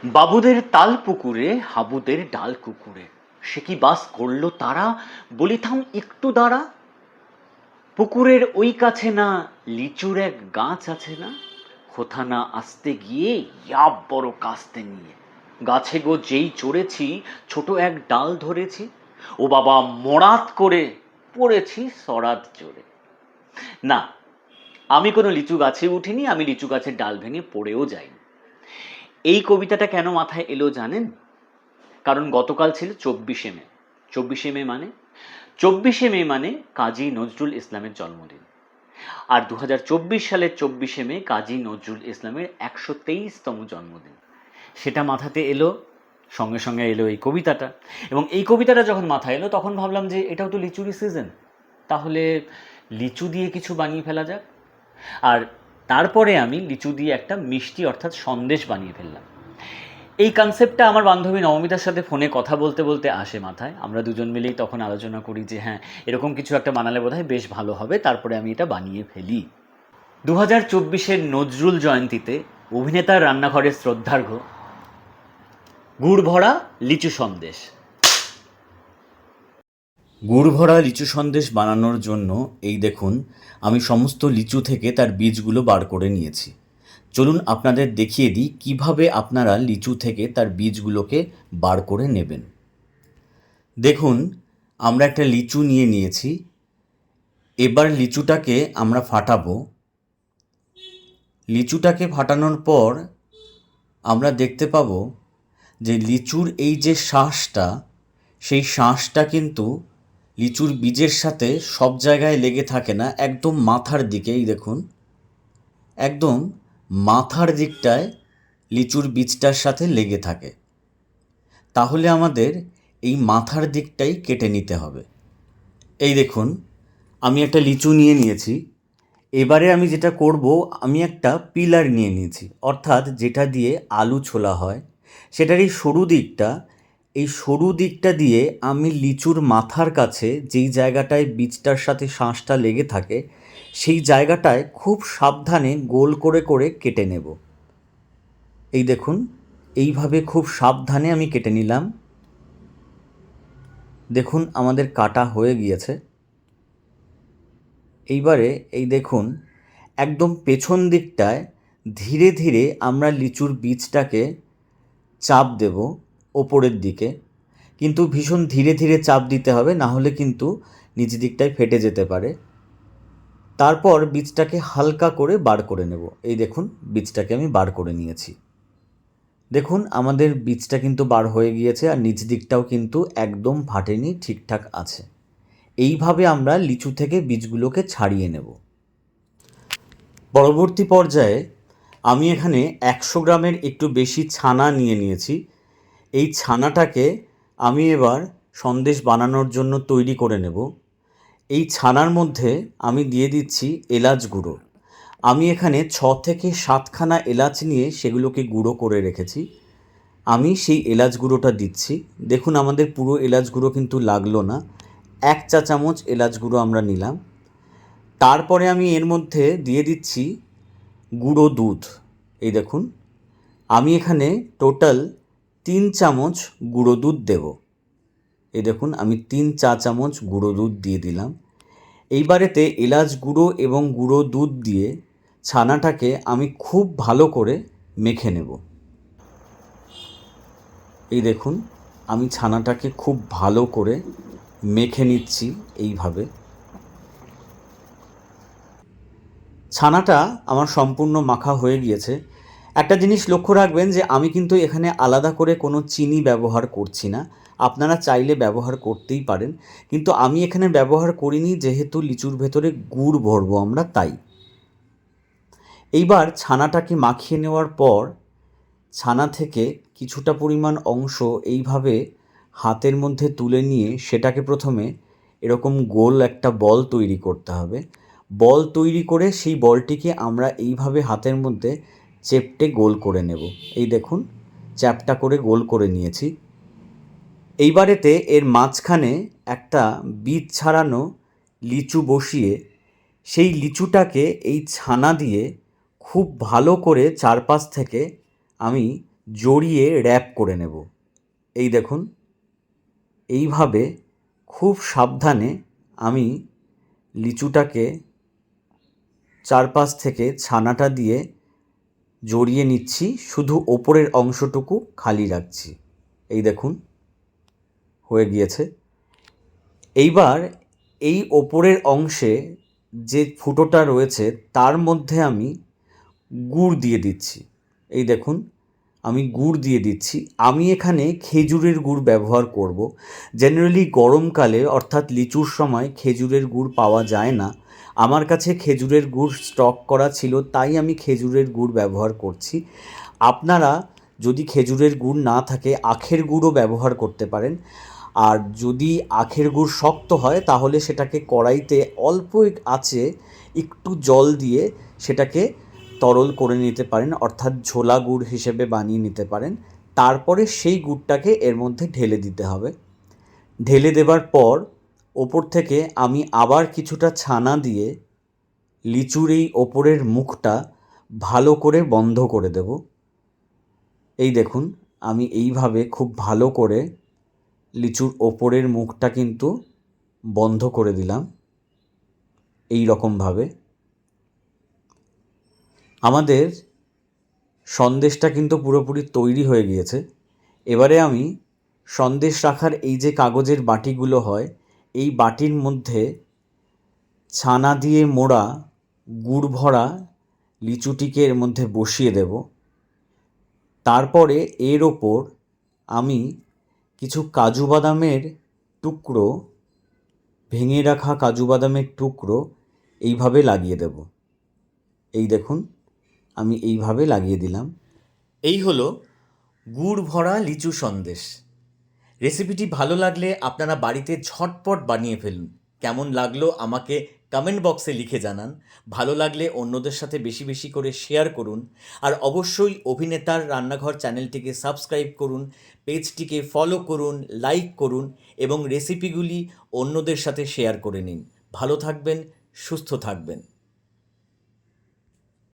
বাবুদের তাল পুকুরে হাবুদের ডাল কুকুরে, সে কি বাস করলো তারা, বলি থাম একটু দাঁড়া। পুকুরের ওই কাছে না লিচুর এক গাছ আছে না, কোথা না আসতে গিয়ে ইয়াব বড় কাস্তে নিয়ে, গাছে গো যেই চড়েছি ছোট এক ডাল ধরেছি, ও বাবা মরাত করে পড়েছি সরাত জোরে। না, আমি কোনো লিচু গাছে উঠিনি, আমি লিচু গাছের ডাল ভেঙে পড়েও যাইনি। এই কবিতাটা কেন মাথায় এলো জানেন? কারণ গতকাল ছিল 24শে মে। 24শে মে মানে 24শে মে মানে কাজী নজরুল ইসলামের জন্মদিন। আর 2024 সালের 24শে মে কাজী নজরুল ইসলামের 123তম জন্মদিন। সেটা মাথাতে এলো, সঙ্গে সঙ্গে এলো এই কবিতাটা। এবং এই কবিতাটা যখন মাথায় এলো তখন ভাবলাম যে এটাও তো লিচুরই সিজন, তাহলে লিচু দিয়ে কিছু বানিয়ে ফেলা যাক। আর তারপরে আমি লিচু দিয়ে একটা মিষ্টি অর্থাৎ সন্দেশ বানিয়ে ফেললাম। এই কনসেপ্টটা আমার বান্ধবী নবমিতার সাথে ফোনে কথা বলতে বলতে আসে মাথায়। আমরা দুজন মিলেই তখন আলোচনা করি যে হ্যাঁ, এরকম কিছু একটা বানালে বোধহয় বেশ ভালো হবে। তারপরে আমি এটা বানিয়ে ফেলি। 2024-এর নজরুল জয়ন্তীতে অভিনেতার রান্নাঘরের শ্রদ্ধার্ঘ্য গুড় ভরা লিচু সন্দেশ। গুড় ভরা লিচু সন্দেশ বানানোর জন্য এই দেখুন, আমি সমস্ত লিচু থেকে তার বীজগুলো বার করে নিয়েছি। চলুন আপনাদের দেখিয়ে দিই কিভাবে আপনারা লিচু থেকে তার বীজগুলোকে বার করে নেবেন। দেখুন, আমরা একটা লিচু নিয়ে নিয়েছি। এবার লিচুটাকে আমরা ফাটাবো। লিচুটাকে ফাটানোর পর আমরা দেখতে পাবো যে লিচুর এই যে শাঁসটা, সেই শাঁসটা কিন্তু লিচুর বীজের সাথে সব জায়গায় লেগে থাকে না, একদম মাথার দিকেই দেখুন, একদম মাথার দিকটায় লিচুর বীজটার সাথে লেগে থাকে। তাহলে আমাদের এই মাথার দিকটাই কেটে নিতে হবে। এই দেখুন, আমি একটা লিচু নিয়ে নিয়েছি। এবারে আমি যেটা করব, আমি একটা পিলার নিয়ে নিয়েছি, অর্থাৎ যেটা দিয়ে আলু ছোলা হয়, সেটার এই সরু দিকটা দিয়ে আমি লিচুর মাথার কাছে যেই জায়গাটায় বীজটার সাথে শাঁসটা লেগে থাকে, সেই জায়গাটায় খুব সাবধানে গোল করে করে কেটে নেব। এই দেখুন, এইভাবে খুব সাবধানে আমি কেটে নিলাম। দেখুন, আমাদের কাটা হয়ে গিয়েছে। এইবারে এই দেখুন, একদম পেছন দিকটায় ধীরে ধীরে আমরা লিচুর বীজটাকে চাপ দেব ওপরের দিকে, কিন্তু ভীষণ ধীরে ধীরে চাপ দিতে হবে, না হলে কিন্তু নিচ দিকটায় ফেটে যেতে পারে। তারপর বীজটাকে হালকা করে বার করে নেব। এই দেখুন, বীজটাকে আমি বার করে নিয়েছি। দেখুন, আমাদের বীজটা কিন্তু বার হয়ে গিয়েছে, আর নিচ দিকটাও কিন্তু একদম ফাটেনি, ঠিকঠাক আছে। এইভাবে আমরা লিচু থেকে বীজগুলোকে ছাড়িয়ে নেব। পরবর্তী পর্যায়ে আমি এখানে 100 গ্রামের একটু বেশি ছানা নিয়ে নিয়েছি। এই ছানাটাকে আমি এবার সন্দেশ বানানোর জন্য তৈরি করে নেব। এই ছানার মধ্যে আমি দিয়ে দিচ্ছি এলাচ গুঁড়ো। আমি এখানে 6 থেকে 7খানা এলাচ নিয়ে সেগুলোকে গুঁড়ো করে রেখেছি। আমি সেই এলাচ গুঁড়োটা দিচ্ছি। দেখুন, আমাদের পুরো এলাচ গুঁড়ো কিন্তু লাগলো না, 1 চা চামচ এলাচ গুঁড়ো আমরা নিলাম। তারপরে আমি এর মধ্যে দিয়ে দিচ্ছি গুঁড়ো দুধ। এই দেখুন, আমি এখানে টোটাল 3 চামচ গুঁড়ো দুধ দেব। এই দেখুন, আমি 3 চা চামচ গুঁড়ো দুধ দিয়ে দিলাম। এইবারেতে এলাচ গুঁড়ো এবং গুঁড়ো দুধ দিয়ে ছানাটাকে আমি খুব ভালো করে মেখে নেব। এই দেখুন, আমি ছানাটাকে খুব ভালো করে মেখে নিচ্ছি। এইভাবে ছানাটা আমার সম্পূর্ণ মাখা হয়ে গিয়েছে। একটা জিনিস লক্ষ্য রাখবেন যে আমি কিন্তু এখানে আলাদা করে কোনো চিনি ব্যবহার করছি না। আপনারা চাইলে ব্যবহার করতেই পারেন, কিন্তু আমি এখানে ব্যবহার করিনি, যেহেতু লিচুর ভেতরে গুড় ভরবো আমরা, তাই। এইবার ছানাটাকে মাখিয়ে নেওয়ার পর ছানা থেকে কিছুটা পরিমাণ অংশ এইভাবে হাতের মধ্যে তুলে নিয়ে সেটাকে প্রথমে এরকম গোল একটা বল তৈরি করতে হবে। বল তৈরি করে সেই বলটিকে আমরা এইভাবে হাতের মধ্যে চেপটে গোল করে নেব। এই দেখুন, চ্যাপটা করে গোল করে নিয়েছি। এইবারেতে এর মাঝখানে একটা বীজ ছাড়ানো লিচু বসিয়ে সেই লিচুটাকে এই ছানা দিয়ে খুব ভালো করে চারপাশ থেকে আমি জড়িয়ে র্যাপ করে নেব। এই দেখুন, এইভাবে খুব সাবধানে আমি লিচুটাকে চারপাশ থেকে ছানাটা দিয়ে জড়িয়ে নিচ্ছি, শুধু ওপরের অংশটুকু খালি রাখছি। এই দেখুন, হয়ে গিয়েছে। এইবার এই ওপরের অংশে যে ফুটোটা রয়েছে তার মধ্যে আমি গুড় দিয়ে দিচ্ছি। এই দেখুন, আমি গুড় দিয়ে দিচ্ছি। আমি এখানে খেজুরের গুড় ব্যবহার করব। জেনারেলি গরমকালে অর্থাৎ লিচুর সময় খেজুরের গুড় পাওয়া যায় না। আমার কাছে খেজুরের গুড় স্টক করা ছিল, তাই আমি খেজুরের গুড় ব্যবহার করছি। আপনারা যদি খেজুরের গুড় না থাকে আখের গুড়ও ব্যবহার করতে পারেন। আর যদি আখের গুড় শক্ত হয় তাহলে সেটাকে কড়াইতে অল্প আঁচে একটু জল দিয়ে সেটাকে তরল করে নিতে পারেন, অর্থাৎ ঝোলা গুড় হিসেবে বানিয়ে নিতে পারেন। তারপরে সেই গুড়টাকে এর মধ্যে ঢেলে দিতে হবে। ঢেলে দেবার পর ওপর থেকে আমি আবার কিছুটা ছানা দিয়ে লিচুর এই ওপরের মুখটা ভালো করে বন্ধ করে দেব। এই দেখুন, আমি এইভাবে খুব ভালো করে লিচুর ওপরের মুখটা কিন্তু বন্ধ করে দিলাম। এই রকমভাবে আমাদের সন্দেশটা কিন্তু পুরোপুরি তৈরি হয়ে গিয়েছে। এবারে আমি সন্দেশ রাখার এই যে কাগজের বাটিগুলো হয়, এই বাটির মধ্যে ছানা দিয়ে মোড়া গুড় ভরা লিচুটিকে এর মধ্যে বসিয়ে দেব। তারপরে এর ওপর আমি কিছু কাজু বাদামের টুকরো, ভেঙে রাখা কাজু বাদামের টুকরো এইভাবে লাগিয়ে দেব। এই দেখুন, আমি এইভাবে লাগিয়ে দিলাম। এই হলো গুড় ভরা লিচু সন্দেশ। রেসিপিটি ভালো লাগলে আপনারা বাড়িতে ঝটপট বানিয়ে ফেলুন। কেমন লাগলো আমাকে কমেন্ট বক্সে লিখে জানান। ভালো লাগলে অন্যদের সাথে বেশি বেশি করে শেয়ার করুন। আর অবশ্যই অভিনেতার রান্নাঘর চ্যানেলটিকে সাবস্ক্রাইব করুন, পেজটিকে ফলো করুন, লাইক করুন এবং রেসিপিগুলি অন্যদের সাথে শেয়ার করে নিন। ভালো থাকবেন, সুস্থ থাকবেন।